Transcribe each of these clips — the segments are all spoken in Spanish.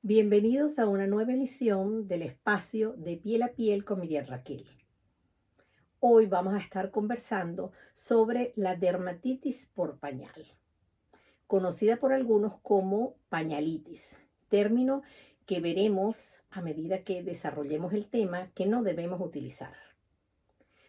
Bienvenidos a una nueva emisión del espacio de piel a piel con Miriam Raquel. Hoy vamos a estar conversando sobre la dermatitis por pañal, conocida por algunos como pañalitis, término que veremos a medida que desarrollemos el tema que no debemos utilizar.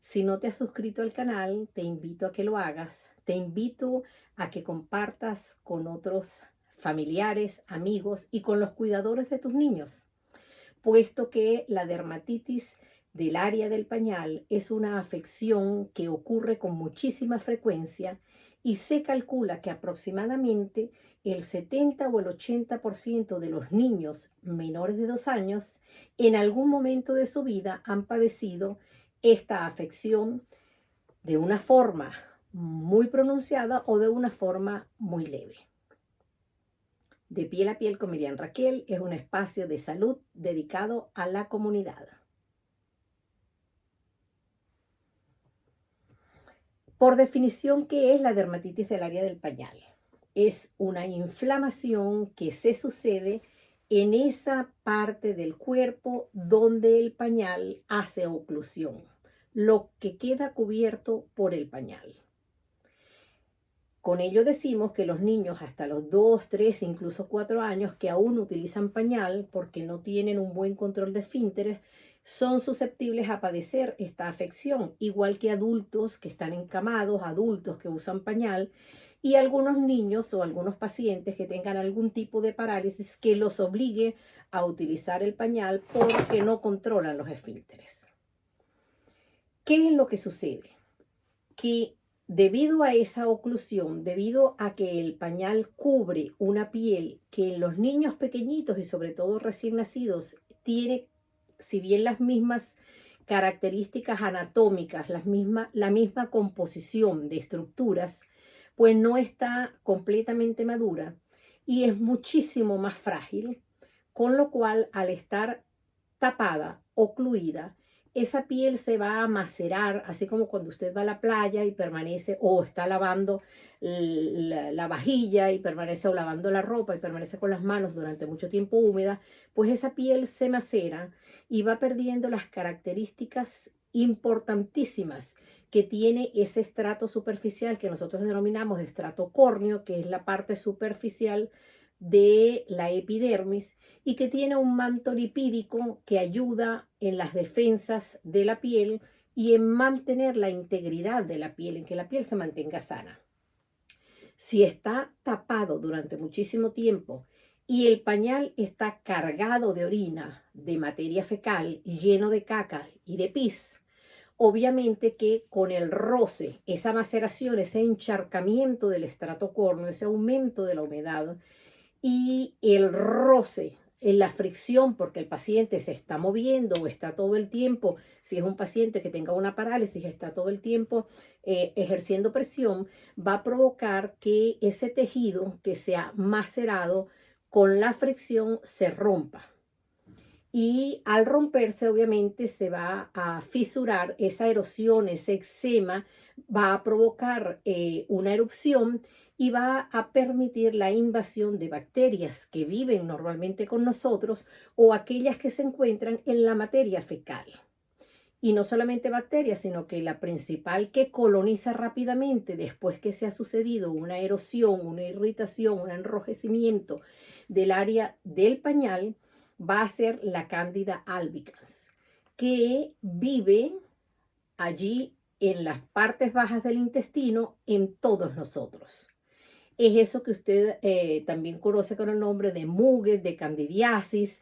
Si no te has suscrito al canal, te invito a que lo hagas, te invito a que compartas con otros familiares, amigos y con los cuidadores de tus niños, puesto que la dermatitis del área del pañal es una afección que ocurre con muchísima frecuencia y se calcula que aproximadamente el 70 o el 80% de los niños menores de 2 años en algún momento de su vida han padecido esta afección de una forma muy pronunciada o de una forma muy leve. De piel a piel con Miriam Raquel es un espacio de salud dedicado a la comunidad. Por definición, ¿qué es la dermatitis del área del pañal? Es una inflamación que se sucede en esa parte del cuerpo donde el pañal hace oclusión, lo que queda cubierto por el pañal. Con ello decimos que los niños hasta los 2, 3, incluso 4 años que aún utilizan pañal porque no tienen un buen control de esfínteres son susceptibles a padecer esta afección, igual que adultos que están encamados, adultos que usan pañal y algunos niños o algunos pacientes que tengan algún tipo de parálisis que los obligue a utilizar el pañal porque no controlan los esfínteres. ¿Qué es lo que sucede? Que debido a esa oclusión, debido a que el pañal cubre una piel que en los niños pequeñitos y sobre todo recién nacidos tiene, si bien las mismas características anatómicas, la misma composición de estructuras, pues no está completamente madura y es muchísimo más frágil, con lo cual al estar tapada, ocluida, esa piel se va a macerar, así como cuando usted va a la playa y permanece, o está lavando la vajilla y permanece, o lavando la ropa y permanece con las manos durante mucho tiempo húmeda, pues esa piel se macera y va perdiendo las características importantísimas que tiene ese estrato superficial que nosotros denominamos estrato córneo, que es la parte superficial de la epidermis y que tiene un manto lipídico que ayuda en las defensas de la piel y en mantener la integridad de la piel, en que la piel se mantenga sana. Si está tapado durante muchísimo tiempo y el pañal está cargado de orina, de materia fecal, lleno de caca y de pis, obviamente que con el roce, esa maceración, ese encharcamiento del estrato córneo, ese aumento de la humedad, y el roce, en la fricción, porque el paciente se está moviendo o está todo el tiempo, si es un paciente que tenga una parálisis, está todo el tiempo ejerciendo presión, va a provocar que ese tejido que se ha macerado con la fricción se rompa. Y al romperse, obviamente, se va a fisurar esa erosión, ese eczema, va a provocar una erupción y va a permitir la invasión de bacterias que viven normalmente con nosotros o aquellas que se encuentran en la materia fecal. Y no solamente bacterias, sino que la principal que coloniza rápidamente después que se ha sucedido una erosión, una irritación, un enrojecimiento del área del pañal, va a ser la Cándida albicans, que vive allí en las partes bajas del intestino en todos nosotros. Es eso que usted también conoce con el nombre de mugue, de candidiasis,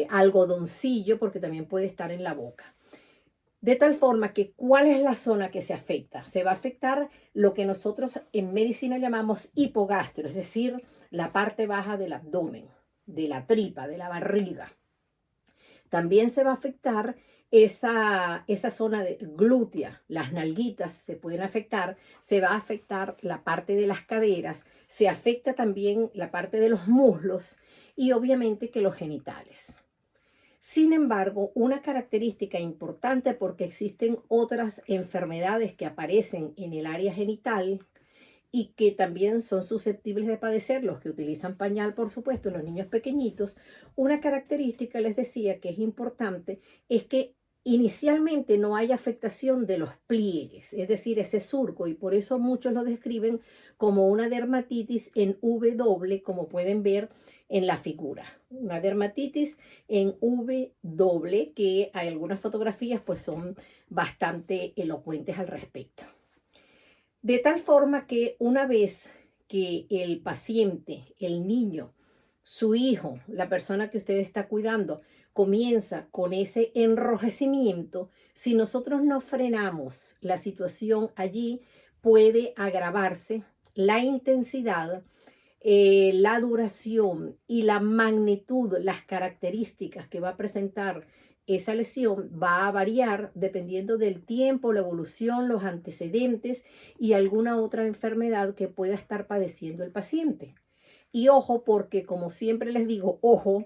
algodoncillo, porque también puede estar en la boca. De tal forma que, ¿cuál es la zona que se afecta? Se va a afectar lo que nosotros en medicina llamamos hipogastro, es decir, la parte baja del abdomen, de la tripa, de la barriga. También se va a afectar esa zona de glútea, las nalguitas se pueden afectar, se va a afectar la parte de las caderas, se afecta también la parte de los muslos y obviamente que los genitales. Sin embargo, una característica importante, porque existen otras enfermedades que aparecen en el área genital y que también son susceptibles de padecer los que utilizan pañal, por supuesto, los niños pequeñitos, una característica, les decía, que es importante, es que inicialmente no hay afectación de los pliegues, es decir, ese surco, y por eso muchos lo describen como una dermatitis en W, como pueden ver en la figura. Una dermatitis en W, que hay algunas fotografías pues son bastante elocuentes al respecto. De tal forma que una vez que el paciente, el niño, su hijo, la persona que usted está cuidando, comienza con ese enrojecimiento, si nosotros no frenamos la situación allí, puede agravarse la intensidad, la duración y la magnitud, las características que va a presentar esa lesión va a variar dependiendo del tiempo, la evolución, los antecedentes y alguna otra enfermedad que pueda estar padeciendo el paciente. Y ojo, porque como siempre les digo, ojo,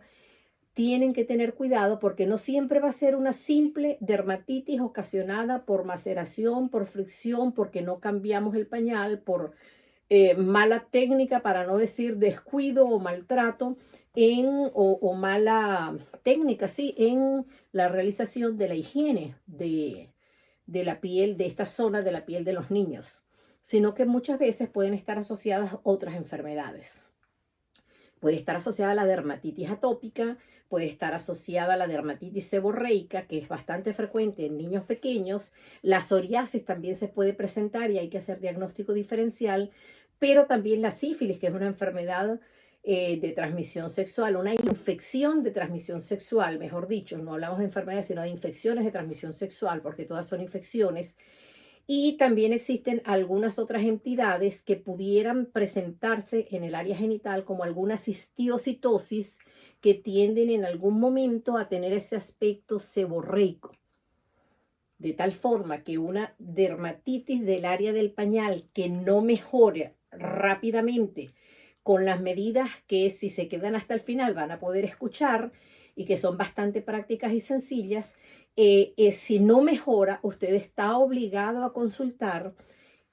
tienen que tener cuidado porque no siempre va a ser una simple dermatitis ocasionada por maceración, por fricción, porque no cambiamos el pañal, por mala técnica, para no decir descuido o maltrato, o mala técnica, sí, en la realización de la higiene de la piel, de esta zona de la piel de los niños, sino que muchas veces pueden estar asociadas otras enfermedades. Puede estar asociada a la dermatitis atópica, puede estar asociada a la dermatitis seborreica, que es bastante frecuente en niños pequeños. La psoriasis también se puede presentar y hay que hacer diagnóstico diferencial, pero también la sífilis, que es una enfermedad de transmisión sexual, una infección de transmisión sexual, mejor dicho, no hablamos de enfermedades, sino de infecciones de transmisión sexual, porque todas son infecciones. Y también existen algunas otras entidades que pudieran presentarse en el área genital como algunas histiocitosis que tienden en algún momento a tener ese aspecto seborreico. De tal forma que una dermatitis del área del pañal que no mejore rápidamente con las medidas que si se quedan hasta el final van a poder escuchar y que son bastante prácticas y sencillas, si no mejora, usted está obligado a consultar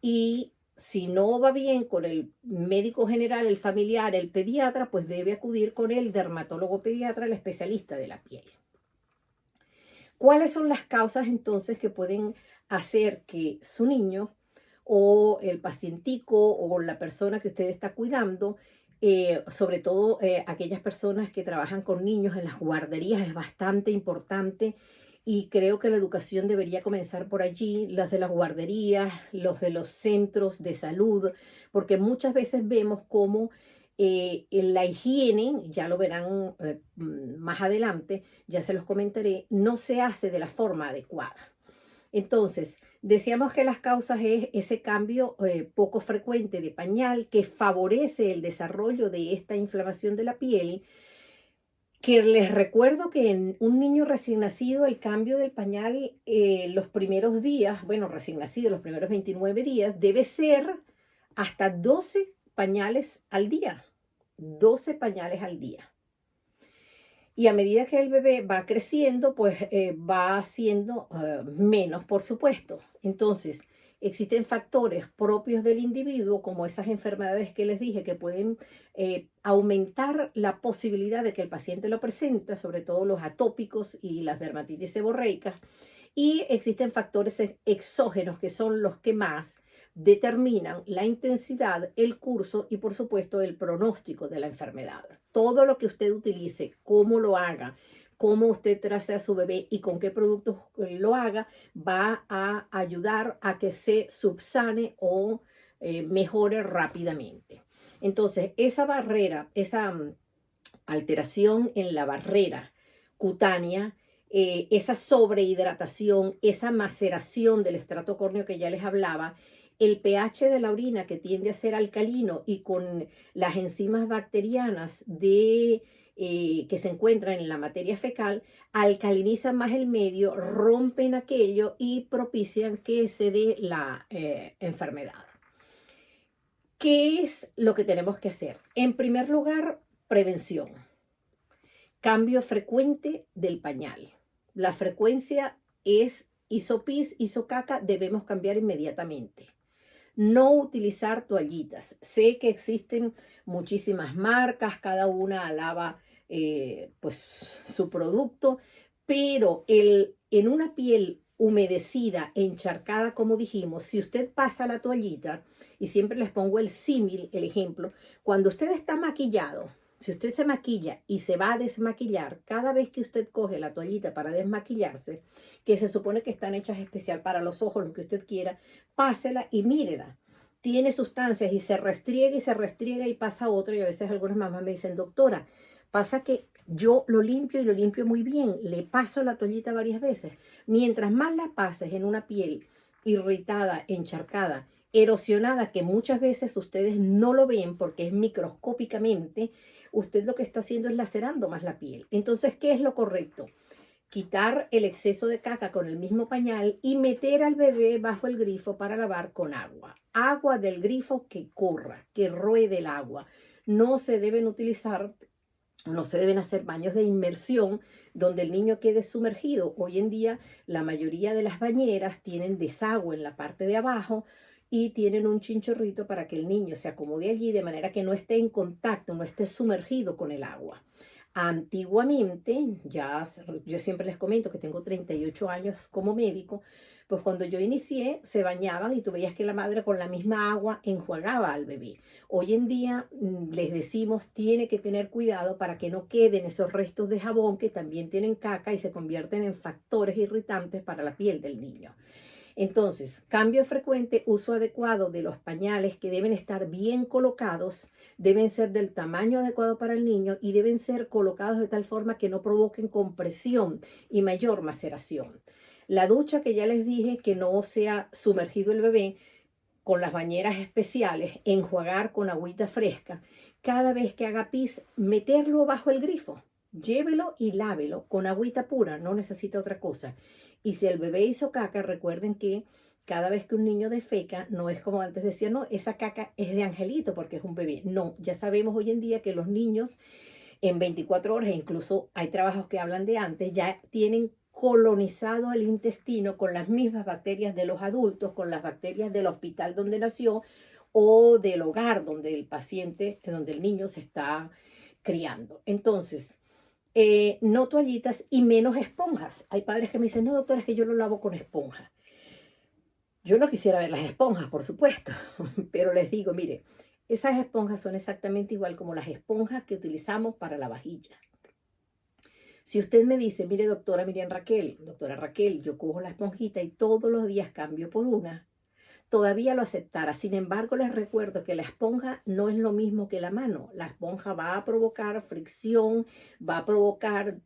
y si no va bien con el médico general, el familiar, el pediatra, pues debe acudir con el dermatólogo pediatra, el especialista de la piel. ¿Cuáles son las causas entonces que pueden hacer que su niño o el pacientico o la persona que usted está cuidando, sobre todo aquellas personas que trabajan con niños en las guarderías, es bastante importante y creo que la educación debería comenzar por allí, las de las guarderías, los de los centros de salud, porque muchas veces vemos cómo en la higiene, ya lo verán más adelante, ya se los comentaré, no se hace de la forma adecuada. Entonces, decíamos que las causas es ese cambio poco frecuente de pañal que favorece el desarrollo de esta inflamación de la piel, que les recuerdo que en un niño recién nacido el cambio del pañal los primeros días, bueno, recién nacido los primeros 29 días, debe ser hasta 12 pañales al día. 12 pañales al día. Y a medida que el bebé va creciendo, pues va siendo menos, por supuesto. Entonces, existen factores propios del individuo, como esas enfermedades que les dije, que pueden aumentar la posibilidad de que el paciente lo presente, sobre todo los atópicos y las dermatitis seborreicas. Y existen factores exógenos que son los que más determinan la intensidad, el curso y por supuesto el pronóstico de la enfermedad. Todo lo que usted utilice, cómo lo haga, cómo usted trace a su bebé y con qué productos lo haga, va a ayudar a que se subsane o mejore rápidamente. Entonces, esa barrera, esa alteración en la barrera cutánea, esa sobrehidratación, esa maceración del estrato córneo que ya les hablaba, el pH de la orina que tiende a ser alcalino y con las enzimas bacterianas que se encuentran en la materia fecal, alcalinizan más el medio, rompen aquello y propician que se dé la enfermedad. ¿Qué es lo que tenemos que hacer? En primer lugar, prevención. Cambio frecuente del pañal. La frecuencia es hizo pis, hizo caca, debemos cambiar inmediatamente. no utilizar toallitas. Sé que existen muchísimas marcas, cada una alaba pues su producto, pero en una piel humedecida, encharcada, como dijimos, si usted pasa la toallita, y siempre les pongo el símil, el ejemplo, cuando usted está maquillado, si usted se maquilla y se va a desmaquillar, cada vez que usted coge la toallita para desmaquillarse, que se supone que están hechas especial para los ojos, lo que usted quiera, pásela y mírela. Tiene sustancias y se restriega y pasa otra. Y a veces algunas mamás me dicen, doctora, pasa que yo lo limpio y lo limpio muy bien. Le paso la toallita varias veces. Mientras más la pases en una piel irritada, encharcada, erosionada, que muchas veces ustedes no lo ven porque es microscópicamente, usted lo que está haciendo es lacerando más la piel. Entonces, ¿qué es lo correcto? Quitar el exceso de caca con el mismo pañal y meter al bebé bajo el grifo para lavar con agua. Agua del grifo que corra, que ruede el agua. No se deben utilizar, no se deben hacer baños de inmersión donde el niño quede sumergido. Hoy en día la mayoría de las bañeras tienen desagüe en la parte de abajo y tienen un chinchorrito para que el niño se acomode allí de manera que no esté en contacto, no esté sumergido con el agua. Antiguamente, yo siempre les comento que tengo 38 años como médico, pues cuando yo inicié se bañaban y tú veías que la madre con la misma agua enjuagaba al bebé. Hoy en día les decimos tiene que tener cuidado para que no queden esos restos de jabón que también tienen caca y se convierten en factores irritantes para la piel del niño. Entonces, cambio frecuente, uso adecuado de los pañales que deben estar bien colocados, deben ser del tamaño adecuado para el niño y deben ser colocados de tal forma que no provoquen compresión y mayor maceración. La ducha que ya les dije que no sea sumergido el bebé con las bañeras especiales, enjuagar con agüita fresca. Cada vez que haga pis, meterlo bajo el grifo. Llévelo y lávelo con agüita pura, no necesita otra cosa. Y si el bebé hizo caca, recuerden que cada vez que un niño defeca, no es como antes decía, no, esa caca es de angelito porque es un bebé. No, ya sabemos hoy en día que los niños en 24 horas, e incluso hay trabajos que hablan de antes, ya tienen colonizado el intestino con las mismas bacterias de los adultos, con las bacterias del hospital donde nació o del hogar donde el paciente, donde el niño se está criando. Entonces, no toallitas y menos esponjas. Hay padres que me dicen, no, doctora, es que yo lo lavo con esponja. Yo no quisiera ver las esponjas, por supuesto, pero les digo, mire, esas esponjas son exactamente igual como las esponjas que utilizamos para la vajilla. Si usted me dice, mire, doctora Raquel, yo cojo la esponjita y todos los días cambio por una, todavía lo aceptara. Sin embargo, les recuerdo que la esponja no es lo mismo que la mano. La esponja va a provocar fricción, va a provocar,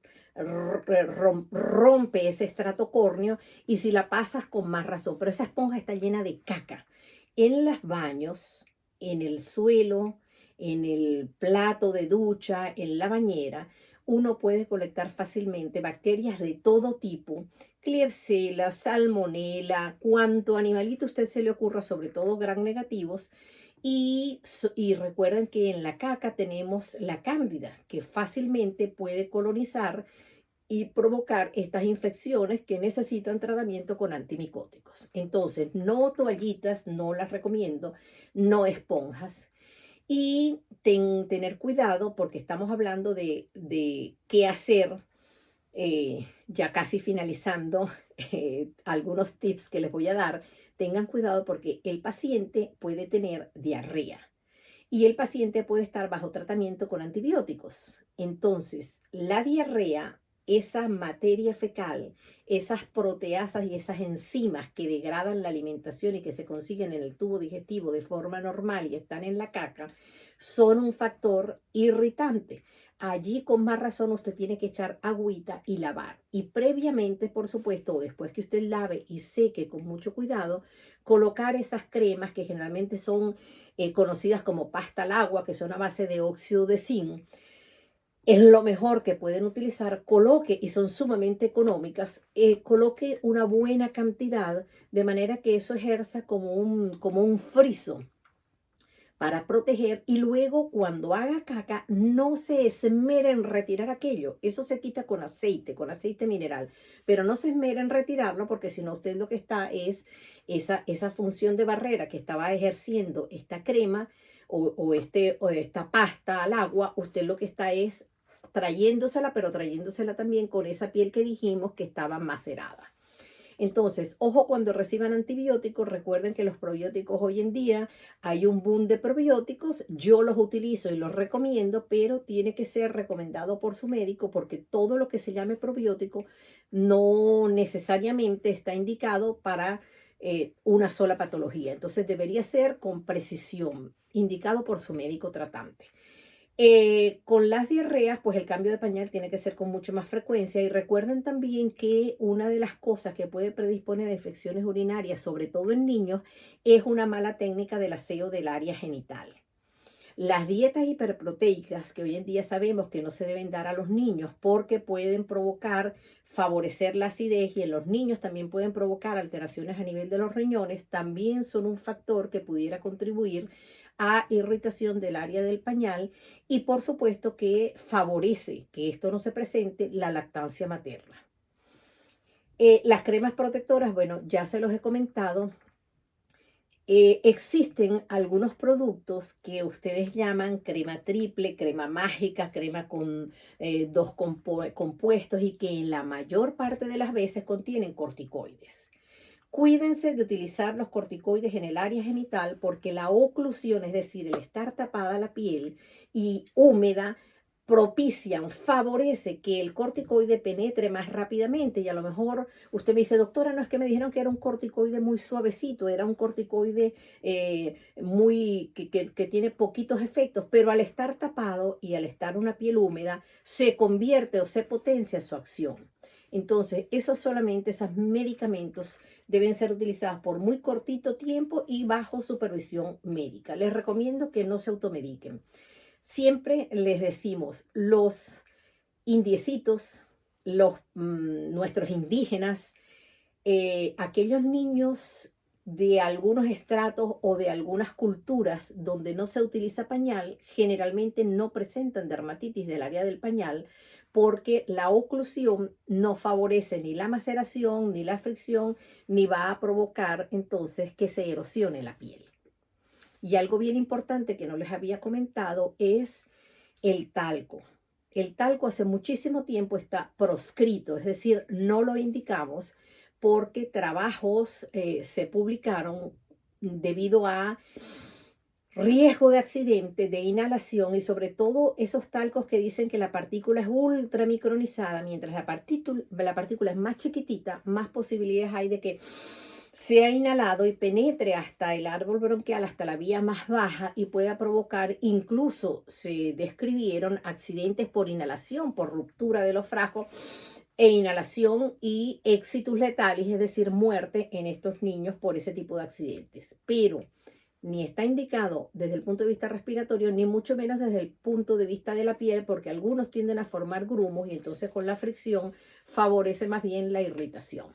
rompe ese estrato córneo y si la pasas con más razón. Pero esa esponja está llena de caca. En los baños, en el suelo, en el plato de ducha, en la bañera, uno puede colectar fácilmente bacterias de todo tipo, Klebsiella, Salmonella, cuanto animalito usted se le ocurra, sobre todo gram negativos. Y recuerden que en la caca tenemos la cándida, que fácilmente puede colonizar y provocar estas infecciones que necesitan tratamiento con antimicóticos. Entonces, no toallitas, no las recomiendo, no esponjas. Y tener cuidado porque estamos hablando de qué hacer, ya casi finalizando, algunos tips que les voy a dar. Tengan cuidado porque el paciente puede tener diarrea y el paciente puede estar bajo tratamiento con antibióticos. Entonces, la diarrea, esa materia fecal, esas proteasas y esas enzimas que degradan la alimentación y que se consiguen en el tubo digestivo de forma normal y están en la caca, son un factor irritante. Allí con más razón usted tiene que echar agüita y lavar. Y previamente, por supuesto, o después que usted lave y seque con mucho cuidado, colocar esas cremas que generalmente son conocidas como pasta al agua, que son a base de óxido de zinc. Es lo mejor que pueden utilizar. Coloque, y son sumamente económicas, coloque una buena cantidad de manera que eso ejerza como un friso para proteger, y luego cuando haga caca no se esmera en retirar aquello. Eso se quita con aceite mineral, pero no se esmera en retirarlo porque si no usted lo que está es esa función de barrera que estaba ejerciendo esta crema o esta pasta al agua, usted lo que está es trayéndosela, pero trayéndosela también con esa piel que dijimos que estaba macerada. Entonces, ojo cuando reciban antibióticos, recuerden que los probióticos hoy en día hay un boom de probióticos, yo los utilizo y los recomiendo, pero tiene que ser recomendado por su médico porque todo lo que se llame probiótico no necesariamente está indicado para una sola patología. Entonces, debería ser con precisión, indicado por su médico tratante. Con las diarreas, pues el cambio de pañal tiene que ser con mucho más frecuencia y recuerden también que una de las cosas que puede predisponer a infecciones urinarias, sobre todo en niños, es una mala técnica del aseo del área genital. Las dietas hiperproteicas que hoy en día sabemos que no se deben dar a los niños porque pueden favorecer la acidez y en los niños también pueden provocar alteraciones a nivel de los riñones, también son un factor que pudiera contribuir a irritación del área del pañal y por supuesto que favorece que esto no se presente la lactancia materna. Las cremas protectoras, bueno, ya se los he comentado. Existen algunos productos que ustedes llaman crema triple, crema mágica, crema con dos compuestos y que en la mayor parte de las veces contienen corticoides. Cuídense de utilizar los corticoides en el área genital porque la oclusión, es decir, el estar tapada la piel y húmeda, favorece que el corticoide penetre más rápidamente y a lo mejor usted me dice, doctora, no es que me dijeron que era un corticoide muy suavecito, era un corticoide que tiene poquitos efectos, pero al estar tapado y al estar una piel húmeda, se convierte o se potencia su acción. Entonces, esos medicamentos deben ser utilizados por muy cortito tiempo y bajo supervisión médica. Les recomiendo que no se automediquen. Siempre les decimos, los indiecitos, nuestros indígenas, aquellos niños de algunos estratos o de algunas culturas donde no se utiliza pañal, generalmente no presentan dermatitis del área del pañal porque la oclusión no favorece ni la maceración, ni la fricción, ni va a provocar entonces que se erosione la piel. Y algo bien importante que no les había comentado es el talco. El talco hace muchísimo tiempo está proscrito, es decir, no lo indicamos porque trabajos se publicaron debido a riesgo de accidente, de inhalación y sobre todo esos talcos que dicen que la partícula es ultramicronizada, mientras la partícula es más chiquitita, más posibilidades hay de que sea inhalado y penetre hasta el árbol bronquial, hasta la vía más baja y pueda provocar, incluso se describieron accidentes por inhalación, por ruptura de los frascos e inhalación y éxitos letales, es decir, muerte en estos niños por ese tipo de accidentes. Pero ni está indicado desde el punto de vista respiratorio, ni mucho menos desde el punto de vista de la piel, porque algunos tienden a formar grumos y entonces con la fricción favorece más bien la irritación.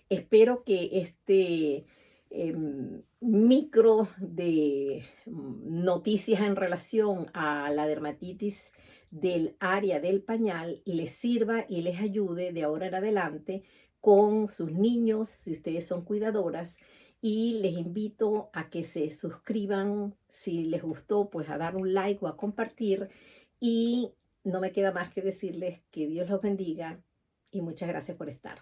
Espero que este micro de noticias en relación a la dermatitis del área del pañal les sirva y les ayude de ahora en adelante con sus niños, si ustedes son cuidadoras, y les invito a que se suscriban, si les gustó, pues a dar un like o a compartir, y no me queda más que decirles que Dios los bendiga y muchas gracias por estar.